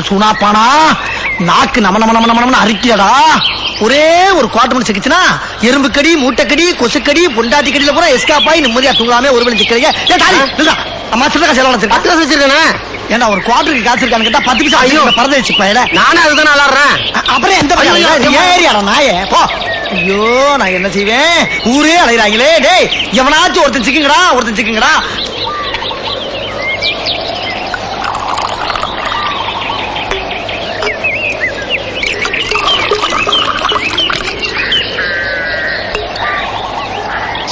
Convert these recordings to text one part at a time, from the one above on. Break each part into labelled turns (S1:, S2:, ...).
S1: சூனாப்பானா நாக்கு நம நம நம நம அரிக்கியடா. ஒரே ஒரு குவார்டர் மணி சிக்கிச்சுனா எறும்பு கடி, மூட்டைக்கடி, கொசுக்கடி, பொண்டாட்டி கடியில பூரா எஸ்காப் ஆகி நிம்மதியா தூங்காம ஒரு மணி சிக்கிறீங்க. அம்மா சின்ன காசு எல்லாம் வச்சிருக்கேன். ஏன்னா ஒரு குவார்டருக்கு காசு இருக்கான்னு கேட்டா 10 பைசா ஐயோ பறந்து வச்சுப்பேன். நானும் அதுதான் விளாடுறேன். அப்புறம் எந்த ஏரியாடா நாயே போ. ஐயோ நான் என்ன செய்வேன், ஊரே அலைகிறாங்களே. டேய் எவனாச்சும் ஒருத்தன் சிக்குங்கடா, ஒருத்தன் சிக்குங்கடா.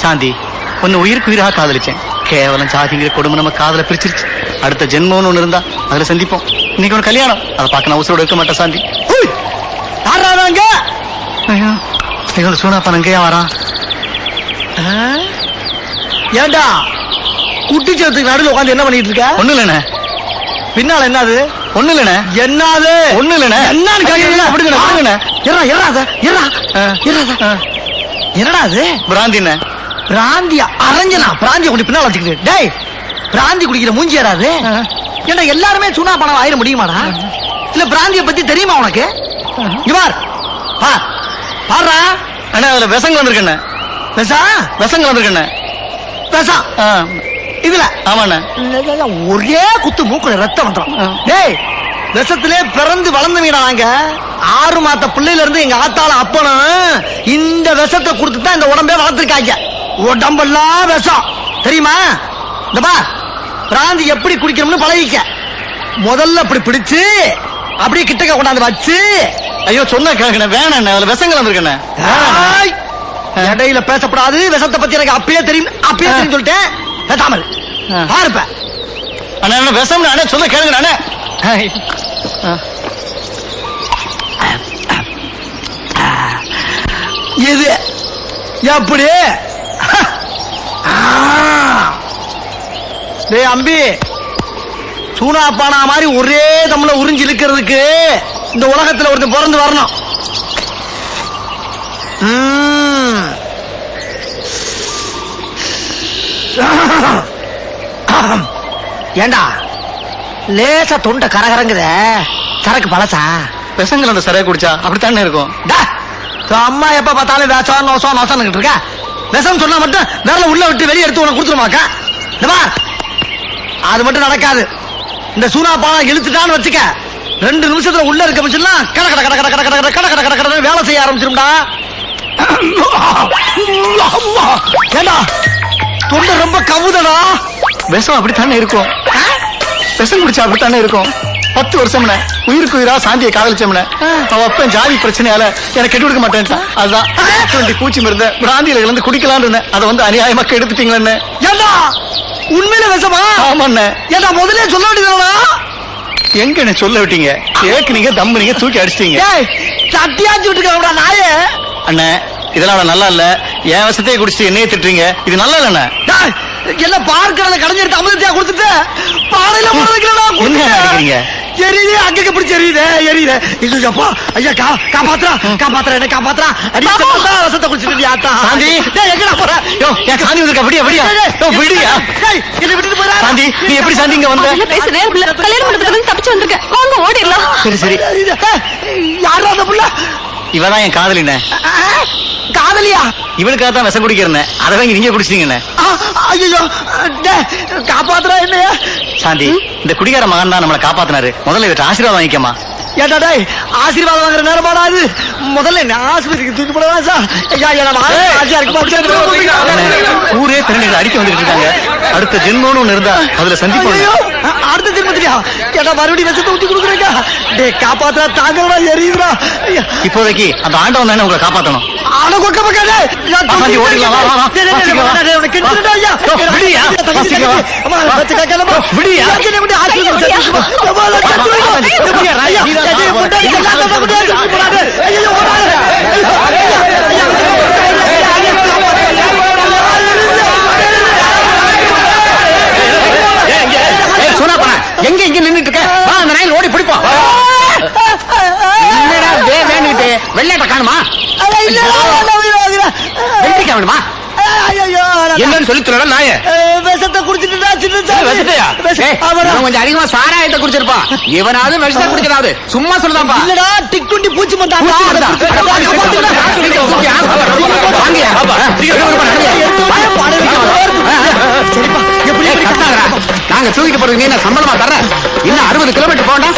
S1: சாந்தி ஒன்னு உயிருக்கு உயிராக காதலிச்சேன். கேவலம் சாதிங்கிற கொடுமை நம்ம காதல பிரிச்சிருச்சு. அடுத்த ஜென்மம்னு ஒண்ணு இருந்தா அதுல சந்திப்போம். இன்னைக்கு ஒரு கல்யாணம், அதை பார்க்க நான் உசுரோட இருக்க மாட்டேன். சாந்தி சூனாப்பன் அங்கேயா வரான்? ஏண்டா குட்டிச்சத்துக்கு நடுவில் உட்காந்து என்ன பண்ணிட்டு இருக்க? ஒண்ணு இல்லண்ணே. பின்னால என்னது? ஒண்ணு இல்லண்ணே. என்னது? ஒண்ணு இல்லண்ணே. என்னன்னு என்னடா அது? பிராந்திண்ணே. பிராந்தியா? அரஞ்சனா பிராந்திய குடி பின்னால வச்சுக்கிட்டு. டேய் பிராந்தி குடிக்கிற மூஞ்சி ஏறாது. ஏண்டா எல்லாருமே சூனா பணம் ஆயிட முடியுமாடா? இல்ல பிராந்திய பத்தி தெரியுமா உனக்கு? பாடுறா அண்ணா, அதுல விஷங்க வந்திருக்கண்ணே. விஷங்க வந்திருக்கண்ணே. விஷம் இதுல? ஆமாண்ணே. ஒரே குத்து மூக்குல ரத்தம் வந்துடும். டேய் விஷத்திலே பிறந்து வளர்ந்தவீடா நாங்க. 6 மாத பிள்ளையில இருந்து எங்க ஆத்தால அப்பனும் இந்த விஷத்தை கொடுத்துதான் இந்த உடம்பே வளர்த்துருக்காங்க. உடம்பெல்லாம் விஷம் தெரியுமா? இந்த பா பிராந்தி எப்படி குடிக்கணும்னு பழகிக்க. முதல்ல அப்படி பிடிச்சு அப்படியே கிட்டக்க கொண்டாந்து வச்சு. ஐயோ சொன்ன கேட்கணும். வேணாண்ணே, அதுல விஷங்கள் வந்திருக்கண்ணே. இடையில பேசப்படாது. விஷத்தை பத்தி எனக்கு அப்பயே தெரியும், அப்பயே தெரியும் சொல்லிட்டேன். பேசாமல் பாருப்ப. அண்ணா என்ன விஷம்? அண்ணா சொல்ல கேளுங்க அண்ணா. இது எப்படி? டேய் அம்பி, சூனாப்பானா மாதிரி ஒரே தம்ல உறிஞ்சி இழுக்கிறதுக்கு இந்த உலகத்துல ஒருத்தன் பிறந்து வரணும். ஏண்டா லேசா தொண்டை கரகரங்குத, சரக்கு பழசா? விஷங்கள் அந்த சரையை குடிச்சா அப்படித்தானே இருக்கும். அம்மா எப்ப பார்த்தாலும் வேஷம் நோசம் நோசம் இருக்க. விஷம் சொன்னா மட்டும் வேற உள்ள விட்டு வெளியே எடுத்து உனக்கு கொடுத்துருமாக்கா? அது மட்டும் நடக்காது. இந்த சூனா பானா இழுத்துட்டான்னு வச்சுக்க, 2 நிமிஷத்துல உள்ள இருக்க மிஷின்லாம் கட கட கட கட கட கட கட கட கட கட வேலை செய்ய ஆரம்பிச்சிரும்டா. ஏண்டா தொண்டை ரொம்ப கவுதடா. விஷம் அப்படித்தானே இருக்கும். விஷம் குடிச்சா அப்படித்தானே இருக்கும். 10 வருஷம்ன உயிருக்கு உயிரா சாந்தியை காதலிச்சோம்ன. அவ அப்ப ஜாதி பிரச்சனையால எனக்கு கெட்டு கொடுக்க மாட்டேன்ட்டான். அதுதான் பூச்சி மருந்த பிராந்தியில இருந்து குடிக்கலான்னு இருந்தேன். அதை வந்து அநியாயமாக்க எடுத்துட்டீங்களே. ஏண்டா உண்மையில விஷமா? ஆமாண்ணே. ஏண்டா முதல்ல சொல்ல வேண்டியதுனா? எங்க என்ன சொல்ல விட்டீங்க? கேக்குனீங்க, தம்புனீங்க, தூக்கி அடிச்சிட்டீங்க. சட்டியாச்சு விட்டுக்கா நாயே. அண்ணே இதெல்லாம் நல்லா இல்ல. என் விஷத்தையே குடிச்சிட்டு என்னையே திட்டுறீங்க. இது நல்லா இல்ல. எல்லாம் பார்க்கறத கடைஞ்சிட்டு அமிர்தத்தையா கொடுத்துட்டு பாறையில போடுறீங்க. எரியுது அங்க பிடிச்சி எரியுது. இல்லப்பா ஐயா காப்பாத்துறா காப்பாத்துறா என்ன காப்பாத்துறா. விஷத்தை குடிச்சிட்டு ஆத்தா சாந்தி எங்கடா போற? என் சாந்தி வந்து அப்படியே அப்படியா விடியா என்ன விட்டுட்டு போறா? சாந்தி நீ எப்படி சாந்தி இங்க வந்த?
S2: கல்யாணம் பண்ணதுக்கு தப்பிச்சு வந்திருக்க. வாங்க ஓடிடலாம்.
S1: சரி சரி. யாரா அந்த புள்ள? இவதான் என் காதலின. காதலியா? இவனுக்காக தான் விஷம் குடிக்கிறேன். அதை வாங்கி நீங்க குடிச்சிட்டீங்க. ஐயோ காப்பாத்துறா என்னையா? சாந்தி இந்த குடிகார மகன் தான் நம்மளை காப்பாத்தினாரு. முதல்ல இவற்றை ஆசீர்வாதம் வாங்கிக்கமா. ஏடா ஆசீர்வாதம் வாங்குற நேரமாடாது. முதல்ல என்ன ஆஸ்பத்திரிக்கு தூக்கி போடலாம். ஊரே திரண்டு அடிக்க வந்துட்டு இருக்காங்க. அடுத்த ஜென்மம்னு ஒண்ணு இருந்தா அதுல சந்திப்போம். அடுத்த ஜென்மத்தியா? ஏடா மறுபடியும் விஷத்தை ஊத்தி கொடுக்குறீங்க. டே காப்பாத்துறா தாங்கடா எரியுதுடா. இப்போதைக்கு அந்த ஆண்டவன் தானே உங்களை காப்பாத்தணும். எங்க இங்க நின்னுட்டு இருக்க? அந்த நாயில் ஓடி பிடிப்போம். வேணுட்டு வெள்ளாட்ட காணுமா? வேணுமா?
S3: என்னன்னு சொல்லி சொல்லலாம் நாய
S1: விஷத்தை குடிச்சிட்டுடா சின்னசாமி.
S3: விஷத்தையா
S1: அவனா?
S3: கொஞ்சம் அதிகமா சாராயத்தை குடிச்சிருப்பான் இவனாவது விஷத்தை குடிக்கிறாவது சும்மா சொல்லுதாப்பா
S1: இல்லடா டிக்குண்டி பூச்சி மந்தாடா. சரிப்பா, எப்படி
S3: நாங்க தூக்கிட்டு போறது நீ என்ன சம்பளமா தர இன்னும் 60 கிலோமீட்டர் போண்டா